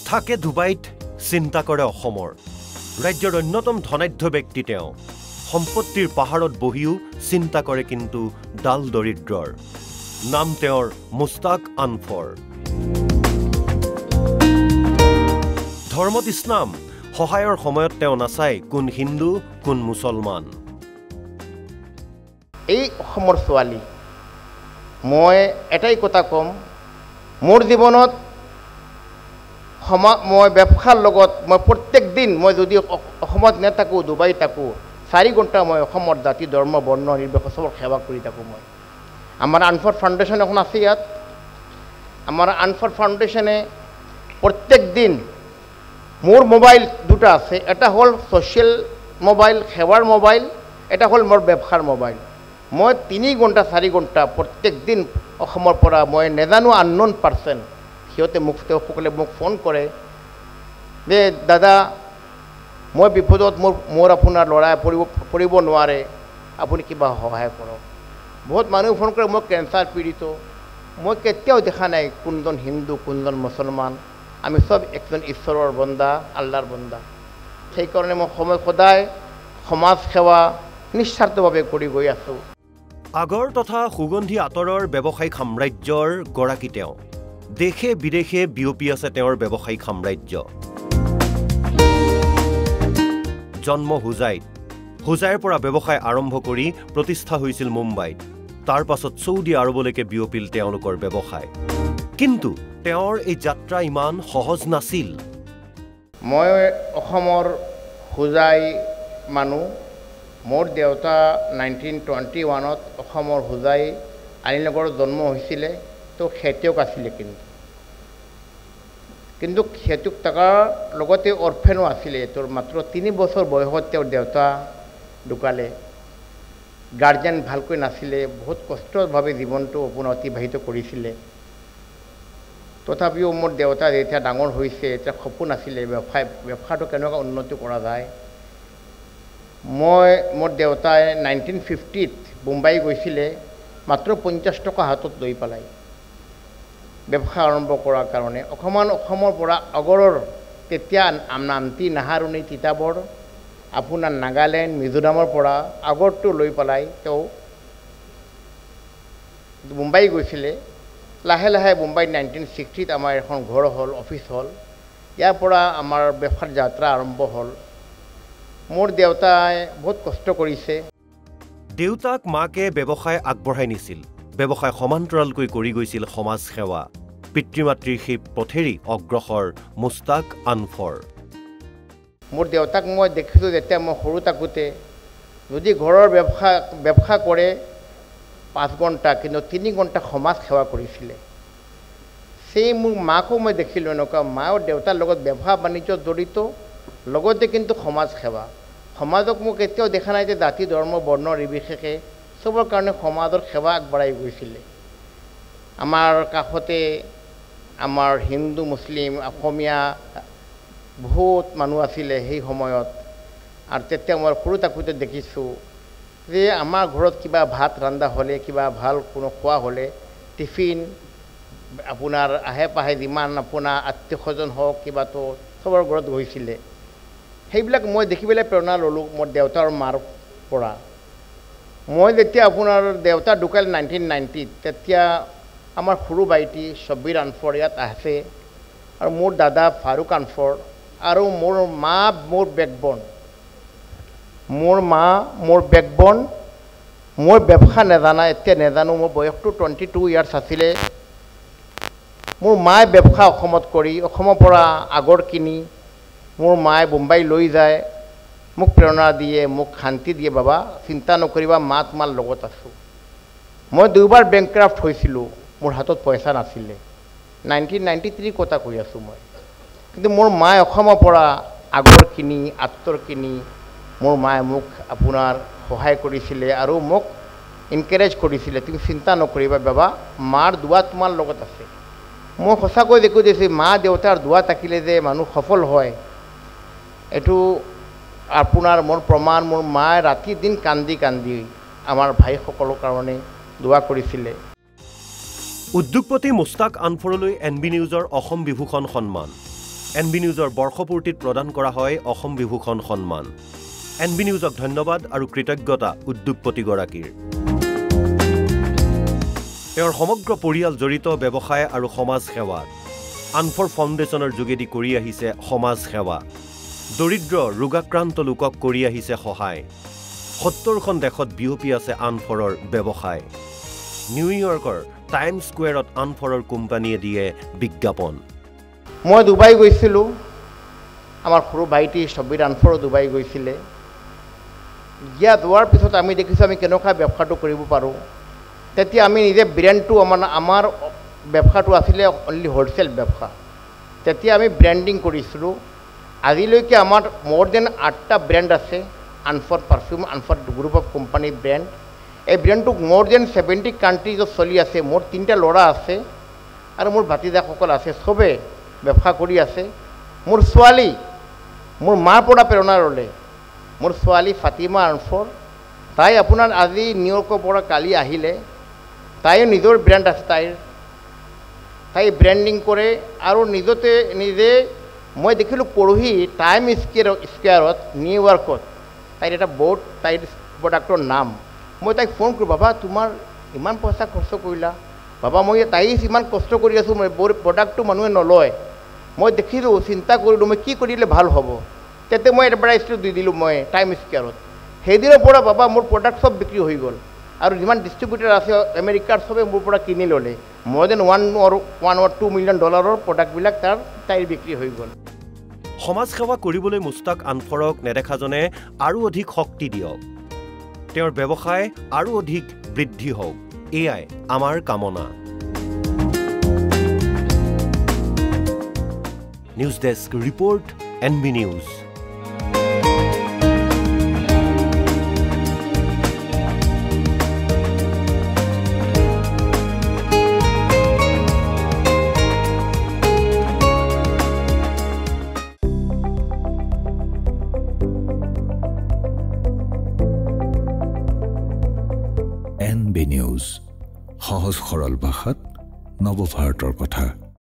থাকে ডুবাইত চিন্তা কৰে অসমৰ ৰাজ্যৰ অন্যতম ধনাঢ্য ব্যক্তি তেওঁ সম্পত্তিৰ পাহাৰত বহিও চিন্তা কৰে কিন্তু ডাল দৰিদ্ৰৰ নাম তেওঁৰ মুস্তাক আনফৰ ধৰ্মত ইছলাম সহায়ৰ সময়ত তেওঁ নাচায় কোন হিন্দু কোন মুছলমান এই অসমৰ ছোৱালী মই এটাই কথা কম মোৰ জীৱনত মই ব্যৱসাৰ লগত মই প্ৰত্যেক দিন মই যদি অসমত নেথাকোঁ ডুবাই থাকোঁ 4 ঘণ্টা মই অসমৰ জাতি ধৰ্ম বৰ্ণ নিৰ্বিশেষে চবৰ সেৱা কৰি থাকোঁ মই আমাৰ আনফৰ ফাউণ্ডেশ্যন এখন আছে ইয়াত আমাৰ আনফৰ ফাউণ্ডেশ্যনে প্ৰত্যেক দিন মোৰ মোবাইল দুটা আছে এটা হ'ল ছ'চিয়েল মোবাইল সেৱাৰ মোবাইল এটা হ'ল মোৰ ব্যৱসাৰ মোবাইল মই 3 ঘণ্টা 4 ঘণ্টা প্ৰত্যেক দিন অসমৰ পৰা মই নেজানো আননোন পাৰ্চন সিহঁতে সকলে মোক ফোন কৰে যে দাদা মই বিপদত মোৰ আপোনাৰ ল'ৰাই পৰিব নোৱাৰে আপুনি কিবা সহায় কৰক বহুত মানুহ ফোন কৰে মই কেঞ্চাৰ পীড়িত মই কেতিয়াও দেখা নাই কোনজন হিন্দু কোনজন মুছলমান আমি সব একজন ঈশ্বৰৰ বন্দা আল্লাহৰ বন্দা সেইকাৰণে মই সদায় সমাজ সেৱা নিস্বাৰ্থভাৱে কৰি গৈ আছোঁ আগৰ তথা সুগন্ধি আতৰৰ ব্যৱসায়িক সাম্ৰাজ্যৰ গৰাকী তেওঁ দেশে বিদেশে বিয়পি আছে তেওঁৰ ব্যৱসায়িক সাম্ৰাজ্য জন্ম হোজাইৰ পৰা ব্যৱসায় আৰম্ভ কৰি প্ৰতিষ্ঠা হৈছিল মুম্বাইত তাৰ পাছত সৌদি আৰবলৈকে বিয়পিল তেওঁলোকৰ ব্যৱসায় কিন্তু তেওঁৰ এই যাত্ৰা ইমান সহজ নাছিল মই অসমৰ হোজাই মানুহ মোৰ দেউতা 1921ত অসমৰ হোজাই আলিনগৰত জন্ম হৈছিলে তো খেতিয়ক আছিলে কিন্তু খেতিয়ক থকাৰ লগতে অৰ্ফেনো আছিলে তোৰ মাত্ৰ 3 বছৰ বয়সত তেওঁৰ দেউতা ঢুকালে গাৰ্জেন ভালকৈ নাছিলে বহুত কষ্টভাৱে জীৱনটো অতিবাহিত কৰিছিলে তথাপিও মোৰ দেউতা যেতিয়া ডাঙৰ হৈছে এটা সপোন আছিলে ব্যৱসায়টো কেনেকুৱা উন্নতি কৰা যায় মোৰ দেউতাই 1950ত মুম্বাই গৈছিলে মাত্ৰ 50 টকা হাতত লৈ পেলাই ব্যৱসায় আৰম্ভ কৰাৰ কাৰণে অসমৰ পৰা আগৰৰ তেতিয়া নামতি নাহাৰণি তিতাবৰ আপোনাৰ নাগালেণ্ড মিজোৰামৰ পৰা আগৰটো লৈ পেলাই তেওঁ মুম্বাই গৈছিলে লাহে লাহে মুম্বাইত 1960ত আমাৰ এখন ঘৰ হ'ল অফিচ হ'ল ইয়াৰ পৰা আমাৰ ব্যৱসায়ৰ যাত্ৰা আৰম্ভ হ'ল মোৰ দেউতাই বহুত কষ্ট কৰিছে দেউতাক মাকে ব্যৱসায় আগবঢ়াই নিছিল ব্যৱসায় সমান্তৰালকৈ কৰি গৈছিল সমাজ সেৱা পিতৃ-মাতৃৰ সেই পথেৰি অগ্ৰসৰ মুস্তাক আনফৰ মোৰ দেউতাক মই দেখিছোঁ যেতিয়া মই সৰু থাকোঁতে যদি ঘৰৰ ব্যৱসায় কৰে 5 ঘণ্টা কিন্তু 3 ঘণ্টা সমাজ সেৱা কৰিছিলে সেই মোৰ মাকো মই দেখিলোঁ এনেকুৱা মা আৰু দেউতাৰ লগত ব্যৱসায় বাণিজ্য জড়িত লগতে কিন্তু সমাজ সেৱা সমাজক মোক কেতিয়াও দেখা নাই যে জাতি ধৰ্ম বৰ্ণ নিৰ্বিশেষে চবৰ কাৰণে সমাজৰ সেৱা আগবঢ়াই গৈছিলে আমাৰ কাষতে আমাৰ হিন্দু মুছলিম অসমীয়া বহুত মানুহ আছিলে সেই সময়ত আৰু তেতিয়া মই সৰু থাকোঁতে দেখিছোঁ যে আমাৰ ঘৰত কিবা ভাত ৰন্ধা হ'লে কিবা ভাল কোনো খোৱা হ'লে টিফিন আপোনাৰ আহে পাহে যিমান আপোনাৰ আত্মীয়স্বজন হওক কিবাতো চবৰ ঘৰত গৈছিলে সেইবিলাক মই দেখিবলৈ প্ৰেৰণা ল'লোঁ মোৰ দেউতা আৰু মাৰ পৰা মই যেতিয়া আপোনাৰ দেউতা ঢুকাল 1990ত তেতিয়া আমাৰ সৰু ভাইটি শ্বব্বিৰ আনফৰ ইয়াত আছে আৰু মোৰ দাদা ফাৰুক আনফৰ আৰু মোৰ মা মোৰ বেকবন মোৰ ব্যৱসায় নাজানা এতিয়া নাজানো মোৰ বয়সটো 22 ইয়াৰ্ছ আছিলে মোৰ মায়ে ব্যৱসায় অসমত কৰি অসমৰ পৰা আগৰ কিনি মোৰ মায়ে মুম্বাই লৈ যায় মোক প্ৰেৰণা দিয়ে মোক শান্তি দিয়ে বাবা চিন্তা নকৰিবা মা তোমাৰ লগত আছোঁ মই 2বাৰ বেংকক্ৰাফ্ট হৈছিলোঁ মোৰ হাতত পইচা নাছিলে 1993 কথা কৈ আছোঁ মই কিন্তু মোৰ মায়ে অসমৰ পৰা আগৰ কিনি আত্তৰ কিনি মোৰ মায়ে মোক আপোনাৰ সহায় কৰিছিলে আৰু মোক এনকাৰেজ কৰিছিলে তুমি চিন্তা নকৰিবা বাবা মাৰ দুৱা তোমাৰ লগত আছে মই সঁচাকৈ দেখোঁ যে মা দেউতাৰ দুৱা থাকিলে যে মানুহ সফল হয় এইটো আপোনাৰ মোৰ প্ৰমাণ মোৰ মায়ে ৰাতি দিন কান্দি আমাৰ ভাইসকলৰ কাৰণে দোৱা কৰিছিলে উদ্যোগপতি মুস্তাক আনফৰলৈ এনবি নিউজৰ অসম বিভূষণ সন্মান NB নিউজৰ বৰ্ষপূৰ্তিত প্ৰদান কৰা হয় অসম বিভূষণ সন্মান NB নিউজক ধন্যবাদ আৰু কৃতজ্ঞতা উদ্যোগপতিগৰাকীৰ তেওঁৰ সমগ্ৰ পৰিয়াল জড়িত ব্যৱসায় আৰু সমাজ সেৱাত আনফৰ ফাউণ্ডেশ্যনৰ যোগেদি কৰি আহিছে সমাজ সেৱা দৰিদ্ৰ ৰোগাক্ৰান্ত লোকক কৰি আহিছে সহায় ৭০খন দেশত বিয়পি আছে আনফৰৰ ব্যৱসায় নিউয়ৰ্কৰ টাইম স্কুৱেৰত আনফৰৰ কোম্পানীয়ে দিয়ে বিজ্ঞাপন মই ডুবাই গৈছিলোঁ আমাৰ সৰু ভাইটি ছবিৰ আনফৰ ডুবাই গৈছিলে ইয়াত যোৱাৰ পিছত আমি দেখিছোঁ আমি কেনেকুৱা ব্যৱসায়টো কৰিব পাৰোঁ তেতিয়া আমি নিজে ব্ৰেণ্ডটো আমাৰ ব্যৱসায়টো আছিলে অনলি হ'লচেল ব্যৱসায় তেতিয়া আমি ব্ৰেণ্ডিং কৰিছিলোঁ আজিলৈকে আমাৰ মোৰ দেন 8টা ব্ৰেণ্ড আছে one for perfume one for group of company brand এই ব্ৰেণ্ডটো মোৰ দেন 70 কাণ্ট্ৰিজত চলি আছে মোৰ 3টা ল'ৰা আছে আৰু মোৰ ভাতিজাসকল আছে চবে ব্যৱসায় কৰি আছে মোৰ ছোৱালী মোৰ মাৰ পৰা প্ৰেৰণা ল'লে মোৰ ছোৱালী ফাতিমা আনফৰ তাই আপোনাৰ আজি নিউয়ৰ্কৰ পৰা কালি আহিলে তাইও নিজৰ ব্ৰেণ্ড আছে তাই ব্ৰেণ্ডিং কৰে আৰু নিজে মই দেখিলোঁ পৰহি টাইম স্কুৱেৰত নিউয়ৰ্কত তাইৰ এটা বৰ্ড তাইৰ প্ৰডাক্টৰ নাম মই তাইক ফোন কৰোঁ বাবা তোমাৰ ইমান পইচা খৰচ কৰিলা বাবা মই তাই ইমান কষ্ট কৰি আছোঁ মই প্ৰডাক্টটো মানুহে নলয় মই দেখিলোঁ চিন্তা কৰিলোঁ মই কি কৰিলে ভাল হ'ব তেতিয়া মই এডভাৰটাইজটো দি দিলোঁ মই টাইম স্কুৱেৰত সেইদিনৰ পৰা বাবা মোৰ প্ৰডাক্ট চব বিক্ৰী হৈ গ'ল আৰু যিমান ডিষ্ট্ৰিবিউটাৰ আছে আমেৰিকাৰ চবে মোৰ পৰা কিনি ল'লে মোৰ দেন $1 or $2 million প্ৰডাক্টবিলাক তাইৰ বিক্ৰী হৈ গ'ল সমাজ সেৱা কৰিবলৈ মুস্তাক আনফৰক নেদেখাজনে আৰু অধিক শক্তি দিয়ক তেওঁৰ ব্যৱসায় আৰু অধিক বৃদ্ধি হওক এয়াই আমাৰ কামনা news desk report NB news NB news সহজ সৰল ভাষাত নৱভাৰতৰ কথা